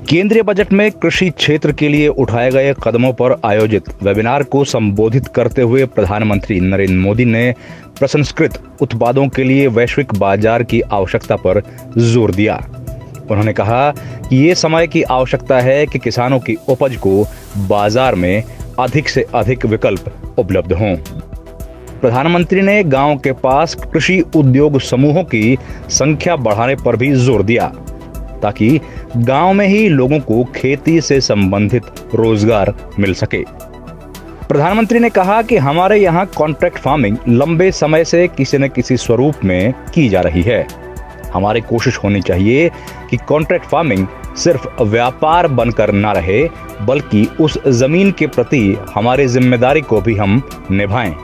केंद्रीय बजट में कृषि क्षेत्र के लिए उठाए गए कदमों पर आयोजित वेबिनार को संबोधित करते हुए प्रधानमंत्री नरेंद्र मोदी ने प्रसंस्कृत उत्पादों के लिए वैश्विक बाजार की आवश्यकता पर जोर दिया। उन्होंने कहा कि ये समय की आवश्यकता है कि किसानों की उपज को बाजार में अधिक से अधिक विकल्प उपलब्ध हों। प्रधानमंत्री ने गांव के पास कृषि उद्योग समूहों की संख्या बढ़ाने पर भी जोर दिया ताकि गांव में ही लोगों को खेती से संबंधित रोजगार मिल सके। प्रधानमंत्री ने कहा कि हमारे यहां कॉन्ट्रैक्ट फार्मिंग लंबे समय से किसी न किसी स्वरूप में की जा रही है। हमारी कोशिश होनी चाहिए कि कॉन्ट्रैक्ट फार्मिंग सिर्फ व्यापार बनकर ना रहे, बल्कि उस जमीन के प्रति हमारी जिम्मेदारी को भी हम निभाएं।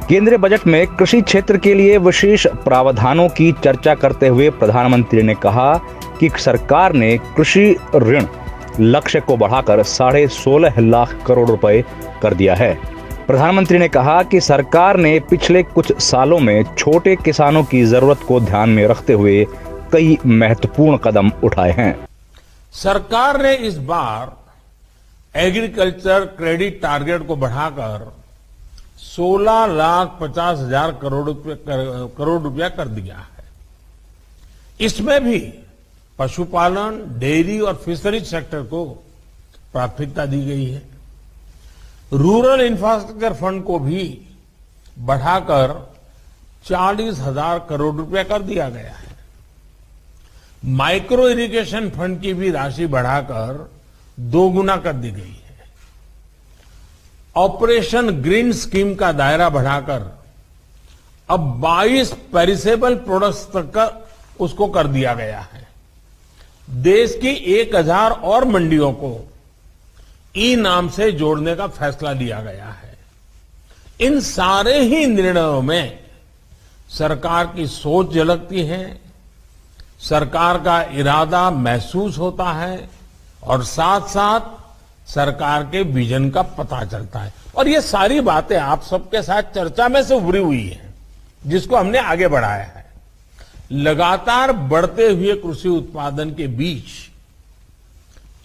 केंद्रीय बजट में कृषि क्षेत्र के लिए विशेष प्रावधानों की चर्चा करते हुए प्रधानमंत्री ने कहा कि सरकार ने कृषि ऋण लक्ष्य को बढ़ाकर 16.5 लाख करोड़ रुपए कर दिया है। प्रधानमंत्री ने कहा कि सरकार ने पिछले कुछ सालों में छोटे किसानों की जरूरत को ध्यान में रखते हुए कई महत्वपूर्ण कदम उठाए हैं। सरकार ने इस बार एग्रीकल्चर क्रेडिट टारगेट को बढ़ाकर 16,50,000 करोड़ रुपया कर दिया है। इसमें भी पशुपालन, डेयरी और फिशरीज सेक्टर को प्राथमिकता दी गई है। रूरल इंफ्रास्ट्रक्चर फंड को भी बढ़ाकर 40,000 करोड़ रुपया कर दिया गया है। माइक्रो इरिगेशन फंड की भी राशि बढ़ाकर 2 गुना कर दी गई है। ऑपरेशन ग्रीन स्कीम का दायरा बढ़ाकर अब 22 पेरिसेबल प्रोडक्ट्स तक का उसको कर दिया गया है। देश की 1000 और मंडियों को ई नाम से जोड़ने का फैसला लिया गया है। इन सारे ही निर्णयों में सरकार की सोच झलकती है, सरकार का इरादा महसूस होता है और साथ साथ सरकार के विजन का पता चलता है। और ये सारी बातें आप सबके साथ चर्चा में से उभरी हुई है, जिसको हमने आगे बढ़ाया है। लगातार बढ़ते हुए कृषि उत्पादन के बीच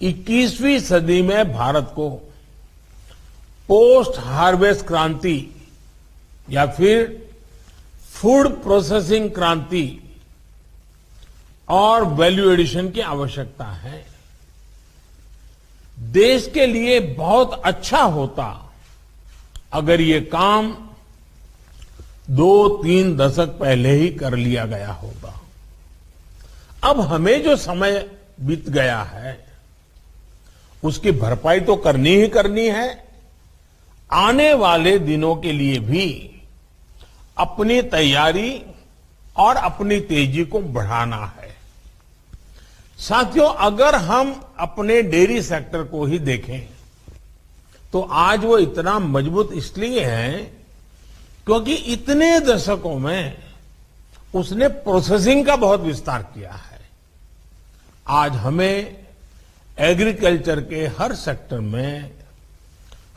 21वीं सदी में भारत को पोस्ट हार्वेस्ट क्रांति या फिर फूड प्रोसेसिंग क्रांति और वैल्यू एडिशन की आवश्यकता है। देश के लिए बहुत अच्छा होता अगर ये काम 2-3 दशक पहले ही कर लिया गया होगा। अब हमें जो समय बीत गया है उसकी भरपाई तो करनी ही करनी है। आने वाले दिनों के लिए भी अपनी तैयारी और अपनी तेजी को बढ़ाना है। साथियों, अगर हम अपने डेयरी सेक्टर को ही देखें तो आज वो इतना मजबूत इसलिए है क्योंकि इतने दशकों में उसने प्रोसेसिंग का बहुत विस्तार किया है। आज हमें एग्रीकल्चर के हर सेक्टर में,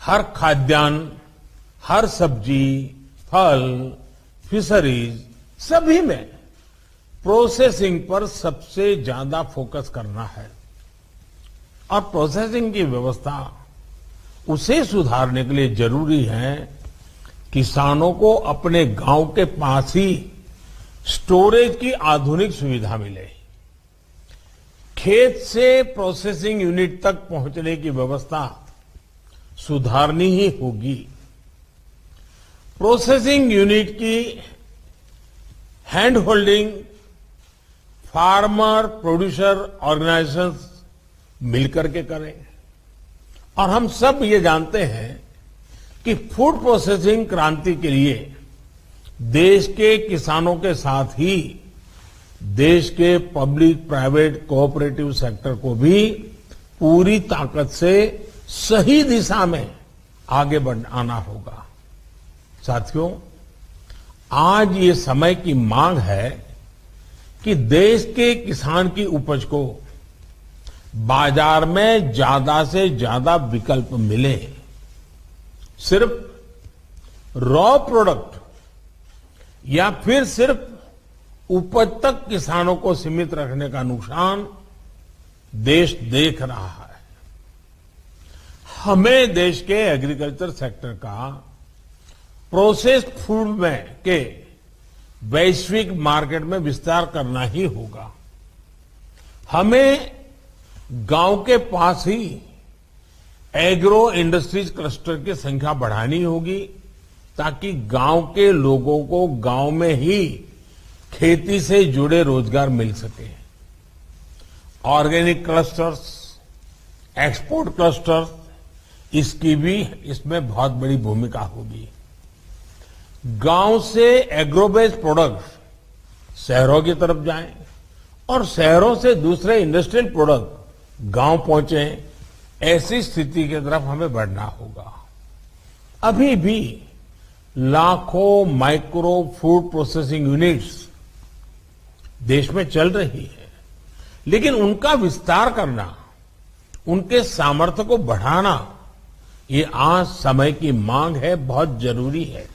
हर खाद्यान्न, हर सब्जी, फल, फिशरीज सभी में प्रोसेसिंग पर सबसे ज्यादा फोकस करना है। और प्रोसेसिंग की व्यवस्था उसे सुधारने के लिए जरूरी है किसानों को अपने गांव के पास ही स्टोरेज की आधुनिक सुविधा मिले। खेत से प्रोसेसिंग यूनिट तक पहुंचने की व्यवस्था सुधारनी ही होगी। प्रोसेसिंग यूनिट की hand holding farmer producer organisations मिलकर के करें। और हम सब ये जानते हैं कि फूड प्रोसेसिंग क्रांति के लिए देश के किसानों के साथ ही देश के पब्लिक प्राइवेट कोऑपरेटिव सेक्टर को भी पूरी ताकत से सही दिशा में आगे बढ़ाना होगा। साथियों, आज ये समय की मांग है कि देश के किसान की उपज को बाजार में ज्यादा से ज्यादा विकल्प मिले। सिर्फ रॉ प्रोडक्ट या फिर सिर्फ उपज तक किसानों को सीमित रखने का नुकसान देश देख रहा है। हमें देश के एग्रीकल्चर सेक्टर का प्रोसेस्ड फूड में के वैश्विक मार्केट में विस्तार करना ही होगा। हमें गांव के पास ही एग्रो इंडस्ट्रीज क्लस्टर की संख्या बढ़ानी होगी ताकि गांव के लोगों को गांव में ही खेती से जुड़े रोजगार मिल सके। ऑर्गेनिक क्लस्टर्स, एक्सपोर्ट क्लस्टर्स, इसकी भी इसमें बहुत बड़ी भूमिका होगी। गांव से एग्रो बेस्ड प्रोडक्ट शहरों की तरफ जाएं और शहरों से दूसरे इंडस्ट्रियल प्रोडक्ट गांव पहुंचे, ऐसी स्थिति की तरफ हमें बढ़ना होगा। अभी भी लाखों माइक्रो फूड प्रोसेसिंग यूनिट्स देश में चल रही है, लेकिन उनका विस्तार करना, उनके सामर्थ्य को बढ़ाना, ये आज समय की मांग है, बहुत जरूरी है।